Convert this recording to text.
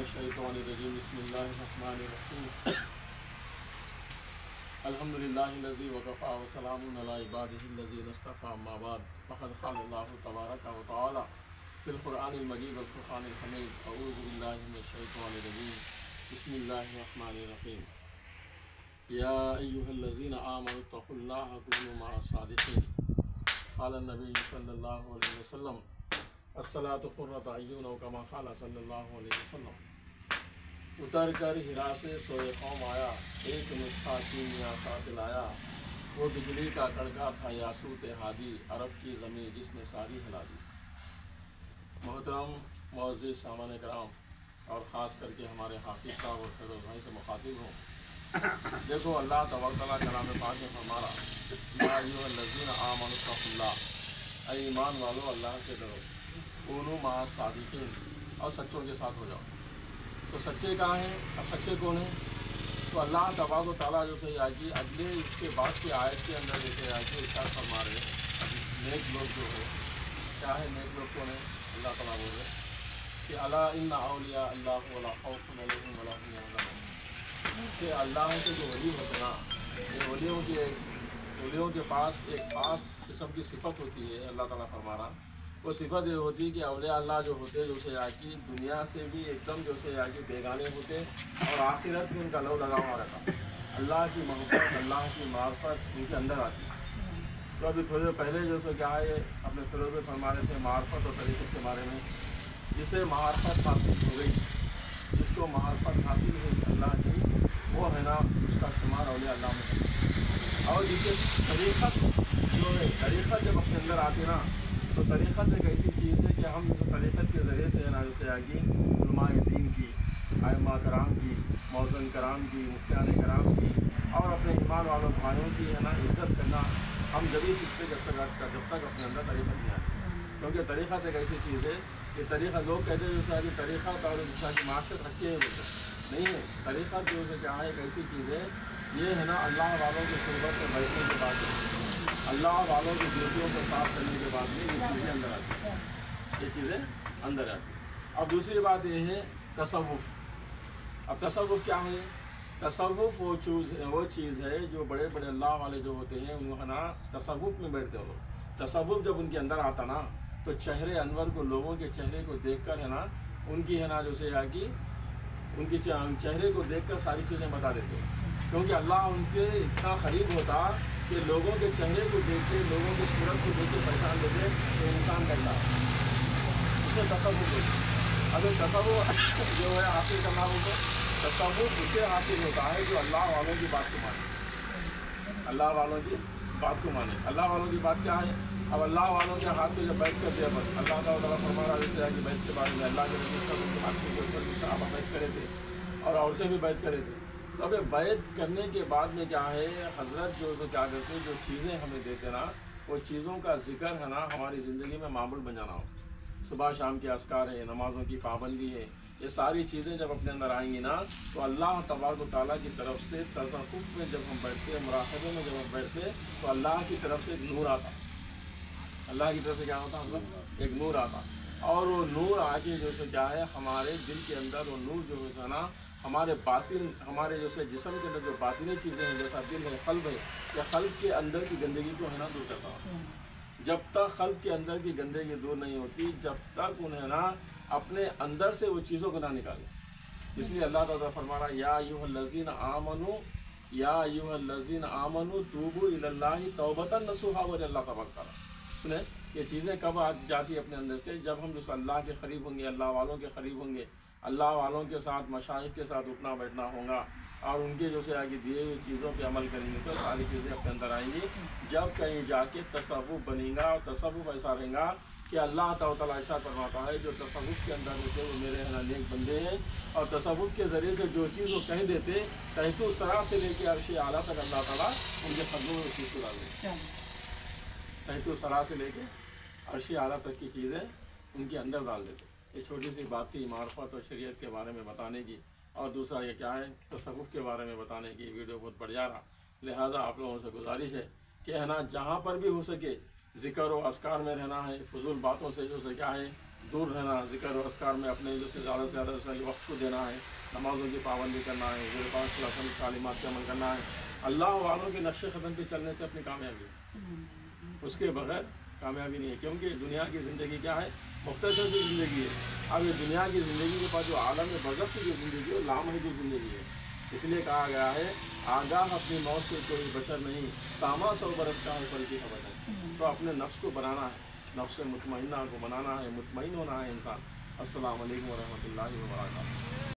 الشیطانirrajیم بسم اللہ الرحمن الرحیم الحمدللہ الذی وکفی وسلام علی عبادہ الذین اصطفی اما بعد فقد قال اللہ تبارک و تعالی فی القرآن المجید والفرقان الحمید اعوذ باللہ من الشیطان الرجیم بسم اللہ الرحمن الرحیم یا ایہا الذین آمنوا اتقوا اللہ کونوا مع الصادقین قال النبی صلی اللہ علیہ وسلم الصلاۃ قرۃ اعین و کما قال صلی اللہ علیہ وسلم اتر کر ہرا سے سوئے قوم آیا، ایک نسخہ کیمیا ساتھ لایا، وہ بجلی کا کڑکا تھا یاسوت ہادی، عرب کی زمین جس نے ساری ہلا دی۔ محترم معزز سامان کرام اور خاص کر کے ہمارے حافظ صاحب اور فیروز بھائی سے مخاطب ہوں، دیکھو اللہ تبارک تعالیٰ کلام پاک میں فرمایا یا ایھا الذین آمنوا اتقوا اللہ، اے ایمان والو اللہ سے ڈرو، کونوا مع الصادقین، اور سچوں کے ساتھ ہو جاؤ۔ تو سچے کہاں ہیں؟ اب سچے کون ہیں؟ تو اللہ تبارک و تعالیٰ جو سے آگے اگلے اس کے بعد کی آیت کے اندر جیسے آگے ارشاد فرما رہے ہیں، اب نیک لوگ جو ہے کیا ہے، نیک لوگ کون ہیں؟ اللہ تعالیٰ بول رہے کہ الا ان اولیاء اللہ ولا خوف علیہم ولا هم يحزنون، کہ اللہ کے جو ولی ہوتے ہیں نا، یہ ولیوں کے پاس ایک خاص قسم کی صفت ہوتی ہے۔ اللہ تعالیٰ فرما رہا وہ صفت یہ ہوتی ہے کہ اولیاء اللہ جو ہوتے جو سے آگے دنیا سے بھی ایک دم جو سے آگے بیگانے ہوتے اور آخرت میں ان کا لو لگا ہوا رہتا، اللہ کی محبت اللہ کی معرفت ان کے اندر آتی۔ تو ابھی تھوڑی دیر پہلے جو سے کیا ہے اپنے فیروز میں فرما رہے تھے معرفت اور طریقت کے بارے میں، جسے معرفت حاصل ہو گئی، جس کو معرفت حاصل ہوئی اللہ کی، وہ ہے نا اس کا شمار اولیاء اللہ میں ہے۔ اور جسے طریقت جو ہے، طریقت جب اپنے اندر آتی نا، تو طریقت ایک ایسی چیز ہے کہ ہم اس طریقت کے ذریعے سے نا جیسے آگے علماء دین کی، ائمہ کرام کی، مؤذن کرام کی، مفتیان کرام کی اور اپنے ایمان والوں بھائیوں کی ہے نا عزت کرنا ہم جبھی سیکھتے جب تک اپنے اندر طریقت نہیں آتی، کیونکہ طریقت ایک ایسی چیز ہے کہ طریقہ لوگ کہتے ہیں جیسے آگے طریقت اور جیسا کی معاشرت رکھے ہیں نہیں ہے۔ طریقت جو ہے کیا ہے ایک ایسی چیز ہے، یہ ہے نا اللہ والوں کی صحبت میں بیٹھنے کے بعد، اللہ والوں کی ڈیوٹیوں کو صاف کرنے کے بعد میں یہ چیزیں اندر آتی ہیں، یہ چیزیں اندر آتی ہیں۔ اب دوسری بات یہ ہے تصوف۔ اب تصوف کیا ہے؟ تصوف وہ چیز ہے جو بڑے بڑے اللہ والے جو ہوتے ہیں وہ ہے نا تصوف میں بیٹھتے ہیں لوگ۔ تصوف جب ان کے اندر آتا نا تو چہرے انور کو، لوگوں کے چہرے کو دیکھ کر ہے نا ان کی ہے نا جو سے آگے ان کی چہرے کو دیکھ کر ساری چیزیں بتا دیتے ہیں، کیونکہ اللہ ان کے اتنا قریب ہوتا کہ لوگوں کے چہرے کو دیکھ کے، لوگوں کی صورت کو دیکھ کے پہچان لیتے تو انسان کرتا اسے تصوف ہوتا۔ اگر تصوف جو ہے حاصل کرنا ہو تو تصوف اسے حاصل ہوتا ہے جو اللہ والوں کی بات کو مانے، اللہ والوں کی بات کو مانے۔ اللہ والوں کی بات کیا ہے؟ اب اللہ والوں کے ہاتھ میں جب بیٹھ کر دیا بس اللہ تعالیٰ فرما رہا جیسے آگے بیٹھ کے بارے میں اللہ کے رسول صلی اللہ علیہ وسلم کے صحابہ بیٹھ کرے تھے اور عورتیں بھی بیٹھ کرے تھے۔ تو اب بیعت کرنے کے بعد میں کیا ہے، حضرت جو کیا کرتے ہیں، جو چیزیں ہمیں دیتے نا، وہ چیزوں کا ذکر ہے نا ہماری زندگی میں معمول بن جانا ہو۔ صبح شام کے اذکار ہے، نمازوں کی پابندی ہے، یہ ساری چیزیں جب اپنے اندر آئیں گی نا تو اللہ تبارک و تعالیٰ کی طرف سے تصوف میں جب ہم بیٹھتے ہیں، مراقبے میں جب ہم بیٹھتے ہیں تو اللہ کی طرف سے ایک نور آتا، اللہ کی طرف سے کیا ہوتا مطلب ایک نور آتا، اور وہ نور آگے جو سے کیا ہے ہمارے دل کے اندر وہ نور جو ہوتا ہے نا ہمارے باطن، ہمارے جیسے جسم کے اندر جو باطنی چیزیں ہیں جیسا دل ہے، قلب ہے، یا قلب کے اندر کی گندگی کو ہے نا دور کرتا ہے۔ جب تک قلب کے اندر کی گندگی دور نہیں ہوتی، جب تک انہیں نا اپنے اندر سے وہ چیزوں کو نہ نکالے۔ اس لیے اللہ تعالیٰ فرما رہا یا ایھا الذین آمنوا، یا ایھا الذین آمنوا توبوا الی اللہ توبۃ نصوحا، اور اللہ تبارک تعالیٰ سنیں یہ چیزیں کب آ جاتی اپنے اندر سے؟ جب ہم جس اللہ کے قریب ہوں گے، اللہ والوں کے قریب ہوں گے، اللہ والوں کے ساتھ مشائخ کے ساتھ اٹھنا بیٹھنا ہوگا اور ان کے جو سے آگے دیے ہوئی چیزوں پہ عمل کریں گے تو ساری چیزیں اپنے اندر آئیں گی۔ جب کہیں جا کے تصوف بنے گا، اور تصوف ایسا رہے گا کہ اللہ تعالیٰ ارشاد فرماتا ہے جو تصوف کے اندر ہوتے وہ میرے ہے نا نیک بندے ہیں، اور تصوف کے ذریعے سے جو چیز وہ کہہ دیتے تحت الثری سے لے کے عرش اعلیٰ تک اللہ تعالیٰ ان کے قدموں میں چیز کو ڈال دیتے، تحت الثری سے لے کے عرش اعلیٰ تک کی چیزیں ان کے اندر ڈال دیتے۔ یہ چھوٹی سی بات تھی معرفت اور شریعت کے بارے میں بتانے کی، اور دوسرا یہ کیا ہے تصوف کے بارے میں بتانے کی۔ ویڈیو بہت بڑھ جا رہا، لہٰذا آپ لوگوں سے گزارش ہے کہ ہے نا جہاں پر بھی ہو سکے ذکر و اذکار میں رہنا ہے، فضول باتوں سے جو سے کیا ہے دور رہنا، ذکر و اذکار میں اپنے جو سے زیادہ صحیح وقت کو دینا ہے، نمازوں کی پابندی کرنا ہے، حضور پاک صلی اللہ علیہ وسلم کی تعلیمات پہ عمل کرنا ہے، اللہ والوں کے نقش قدم پہ چلنے سے اپنی کامیابی ہے، اس کے بغیر کامیابی نہیں ہے، کیونکہ دنیا کی زندگی کیا ہے؟ مختصر سی زندگی ہے۔ اب یہ دنیا کی زندگی کے پاس جو عالم برزخ کی جو زندگی ہے وہ لامحدود زندگی ہے، اس لیے کہا گیا ہے آگاہ اپنی موت سے کوئی بشر نہیں، ساما 100 برس کا ہے پل کی خبر ہے۔ تو اپنے نفس کو بنانا ہے، نفس مطمئنہ کو بنانا ہے، مطمئن ہونا ہے انسان۔ السلام علیکم ورحمۃ اللہ وبرکاتہ۔